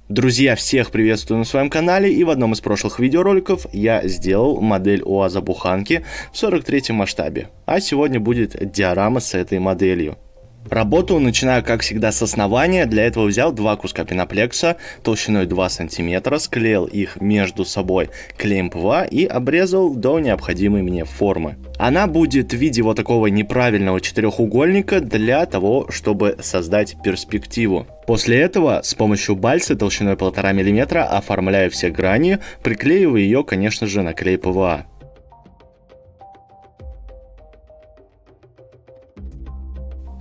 Друзья, всех приветствую на своем канале, и в одном из прошлых видеороликов я сделал модель УАЗа-буханки в 43 масштабе, а сегодня будет диорама с этой моделью. Работу начинаю, как всегда, с основания. Для этого взял два куска пеноплекса толщиной 2 см, склеил их между собой клеем ПВА и обрезал до необходимой мне формы. Она будет в виде вот такого неправильного четырехугольника для того, чтобы создать перспективу. После этого с помощью бальсы толщиной 1,5 мм оформляю все грани, приклеиваю ее, конечно же, на клей ПВА.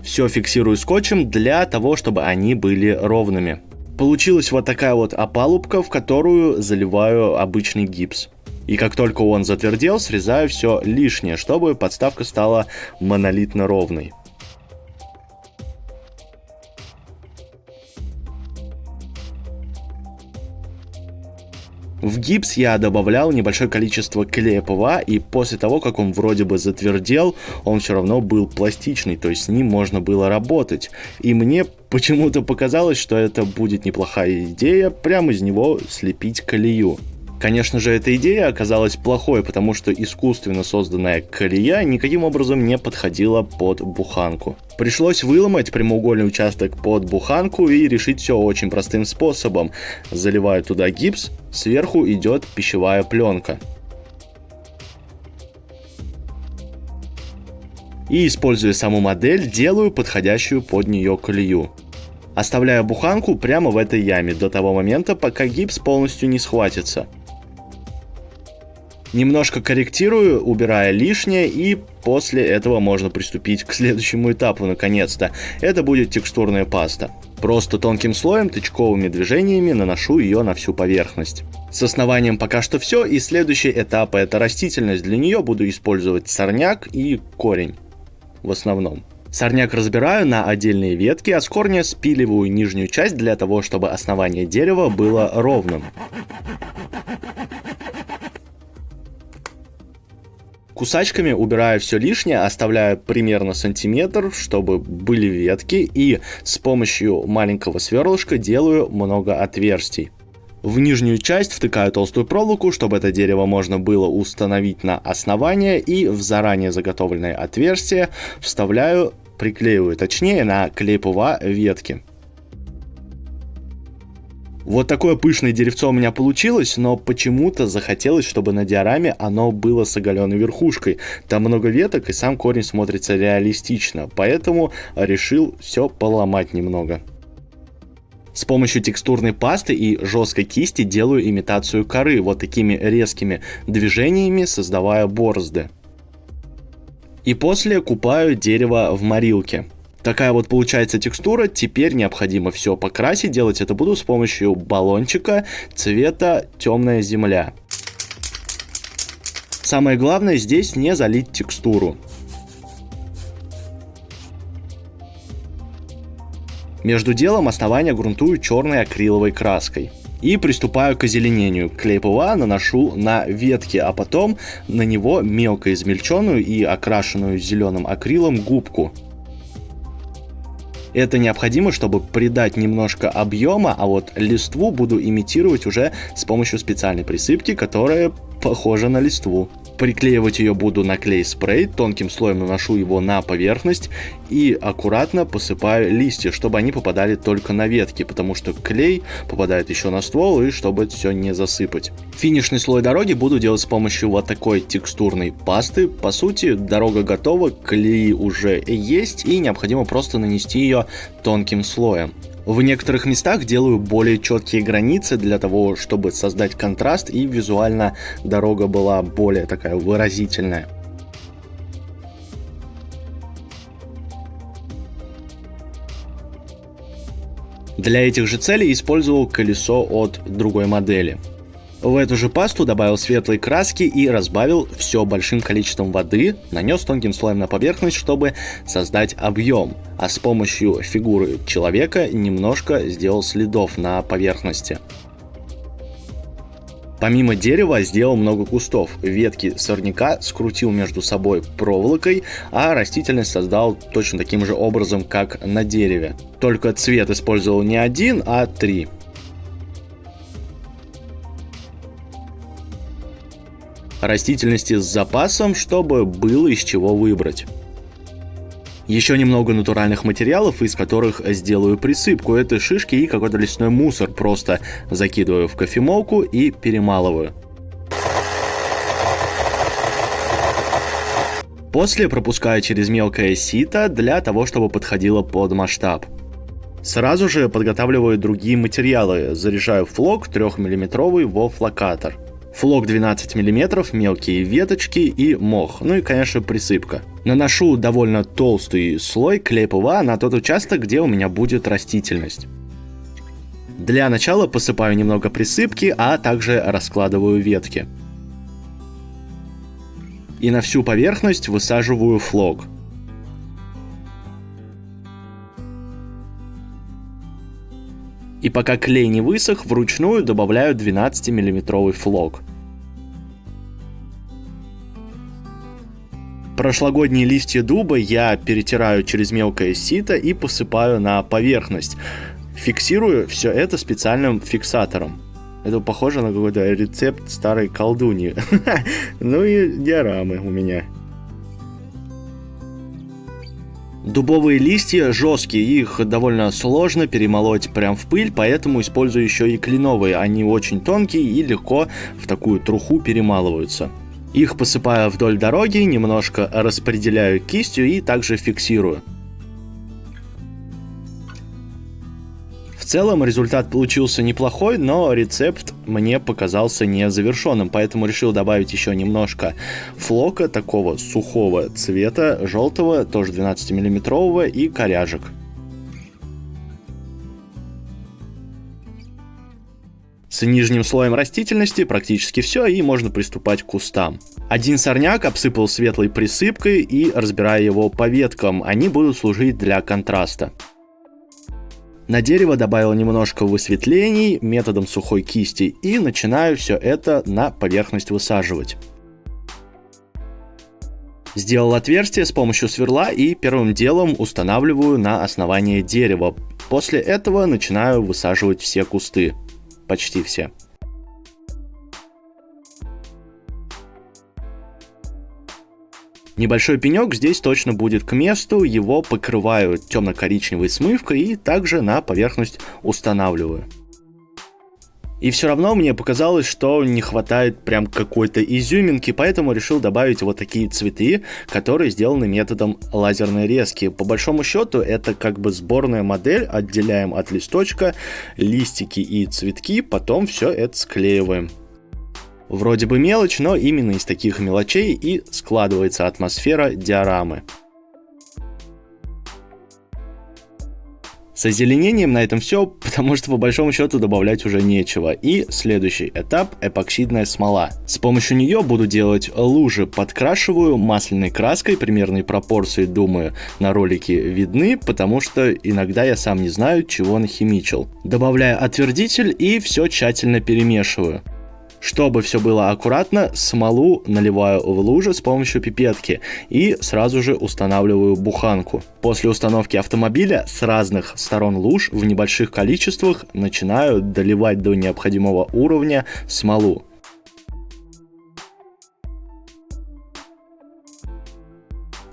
Все фиксирую скотчем для того, чтобы они были ровными. Получилась вот такая вот опалубка, в которую заливаю обычный гипс. И как только он затвердел, срезаю все лишнее, чтобы подставка стала монолитно ровной. В гипс я добавлял небольшое количество клея ПВА, и после того, как он вроде бы затвердел, он все равно был пластичный, то есть с ним можно было работать. И мне почему-то показалось, что это будет неплохая идея прямо из него слепить колею. Конечно же, эта идея оказалась плохой, потому что искусственно созданная колея никаким образом не подходила под буханку. Пришлось выломать прямоугольный участок под буханку и решить все очень простым способом. Заливаю туда гипс, сверху идет пищевая пленка. И, используя саму модель, делаю подходящую под нее колею. Оставляю буханку прямо в этой яме до того момента, пока гипс полностью не схватится. Немножко корректирую, убирая лишнее, и после этого можно приступить к следующему этапу наконец-то. Это будет текстурная паста. Просто тонким слоем, тычковыми движениями наношу ее на всю поверхность. С основанием пока что все, и следующий этап — это растительность. Для нее буду использовать сорняк и корень в основном. Сорняк разбираю на отдельные ветки, а с корня спиливаю нижнюю часть для того, чтобы основание дерева было ровным. Кусачками убираю все лишнее, оставляю примерно сантиметр, чтобы были ветки, и с помощью маленького сверлышка делаю много отверстий. В нижнюю часть втыкаю толстую проволоку, чтобы это дерево можно было установить на основание, и в заранее заготовленное отверстие приклеиваю точнее на клей ПВА ветки. Вот такое пышное деревцо у меня получилось, но почему-то захотелось, чтобы на диораме оно было с оголенной верхушкой. Там много веток, и сам корень смотрится реалистично, поэтому решил все поломать немного. С помощью текстурной пасты и жесткой кисти делаю имитацию коры, вот такими резкими движениями создавая борозды. И после купаю дерево в морилке. Такая вот получается текстура. Теперь необходимо все покрасить. Делать это буду с помощью баллончика цвета темная земля. Самое главное здесь не залить текстуру. Между делом основание грунтую черной акриловой краской. И приступаю к озеленению. Клей ПВА наношу на ветки, а потом на него мелко измельченную и окрашенную зеленым акрилом губку. Это необходимо, чтобы придать немножко объема, а вот листву буду имитировать уже с помощью специальной присыпки, которая похожа на листву. Приклеивать ее буду на клей-спрей, тонким слоем наношу его на поверхность и аккуратно посыпаю листья, чтобы они попадали только на ветки, потому что клей попадает еще на ствол, и чтобы это все не засыпать. Финишный слой дороги буду делать с помощью вот такой текстурной пасты. По сути, дорога готова, клей уже есть, и необходимо просто нанести ее тонким слоем. В некоторых местах делаю более четкие границы для того, чтобы создать контраст, и визуально дорога была более такая выразительная. Для этих же целей использовал колесо от другой модели. В эту же пасту добавил светлой краски и разбавил все большим количеством воды, нанес тонким слоем на поверхность, чтобы создать объем, а с помощью фигуры человека немножко сделал следов на поверхности. Помимо дерева сделал много кустов. Ветки сорняка скрутил между собой проволокой, а растительность создал точно таким же образом, как на дереве. Только цвет использовал не один, а 3. Растительности с запасом, чтобы было из чего выбрать. Еще немного натуральных материалов, из которых сделаю присыпку. Это шишки и какой-то лесной мусор. Просто закидываю в кофемолку и перемалываю. После пропускаю через мелкое сито для того, чтобы подходило под масштаб. Сразу же подготавливаю другие материалы. Заряжаю флок 3 мм во флокатор. Флок 12 мм, мелкие веточки и мох. Ну и, конечно, присыпка. Наношу довольно толстый слой клея ПВА на тот участок, где у меня будет растительность. Для начала посыпаю немного присыпки, а также раскладываю ветки. И на всю поверхность высаживаю флок. И пока клей не высох, вручную добавляю 12-мм флок. Прошлогодние листья дуба я перетираю через мелкое сито и посыпаю на поверхность. Фиксирую все это специальным фиксатором. Это похоже на какой-то рецепт старой колдуньи. Ну и диорамы у меня. Дубовые листья жесткие, их довольно сложно перемолоть прям в пыль, поэтому использую еще и кленовые. Они очень тонкие и легко в такую труху перемалываются. Их посыпаю вдоль дороги, немножко распределяю кистью и также фиксирую. В целом результат получился неплохой, но рецепт мне показался незавершенным, поэтому решил добавить еще немножко флока такого сухого цвета, желтого, тоже 12-мм, и коряжек. С нижним слоем растительности практически все, и можно приступать к кустам. Один сорняк обсыпал светлой присыпкой и разбираю его по веткам, они будут служить для контраста. На дерево добавил немножко высветлений методом сухой кисти и начинаю все это на поверхность высаживать. Сделал отверстие с помощью сверла и первым делом устанавливаю на основание дерева. После этого начинаю высаживать все кусты. Почти все. Небольшой пенек здесь точно будет к месту, его покрываю темно-коричневой смывкой и также на поверхность устанавливаю. И все равно мне показалось, что не хватает прям какой-то изюминки, поэтому решил добавить вот такие цветы, которые сделаны методом лазерной резки. По большому счету это как бы сборная модель, отделяем от листочка листики и цветки, потом все это склеиваем. Вроде бы мелочь, но именно из таких мелочей и складывается атмосфера диорамы. С озеленением на этом все, потому что по большому счету добавлять уже нечего. И следующий этап — эпоксидная смола. С помощью нее буду делать лужи, подкрашиваю масляной краской, примерные пропорции, думаю, на ролике видны, потому что иногда я сам не знаю, чего нахимичил. Добавляю отвердитель и все тщательно перемешиваю. Чтобы все было аккуратно, смолу наливаю в лужи с помощью пипетки и сразу же устанавливаю буханку. После установки автомобиля с разных сторон луж в небольших количествах начинаю доливать до необходимого уровня смолу.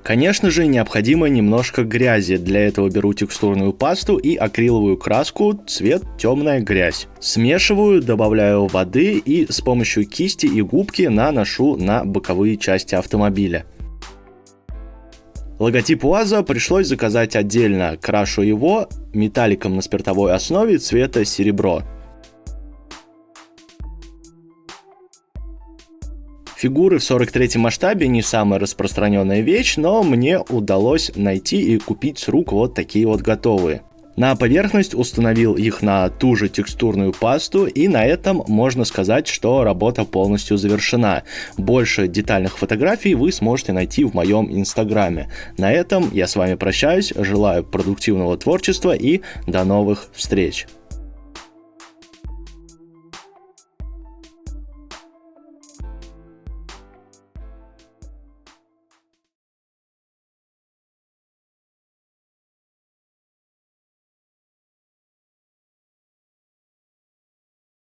Конечно же, необходимо немножко грязи. Для этого беру текстурную пасту и акриловую краску, цвет темная грязь. Смешиваю, добавляю воды и с помощью кисти и губки наношу на боковые части автомобиля. Логотип УАЗа пришлось заказать отдельно. Крашу его металликом на спиртовой основе цвета серебро. Фигуры в 43-м масштабе не самая распространенная вещь, но мне удалось найти и купить с рук вот такие вот готовые. На поверхность установил их на ту же текстурную пасту, и на этом можно сказать, что работа полностью завершена. Больше детальных фотографий вы сможете найти в моем инстаграме. На этом я с вами прощаюсь, желаю продуктивного творчества и до новых встреч!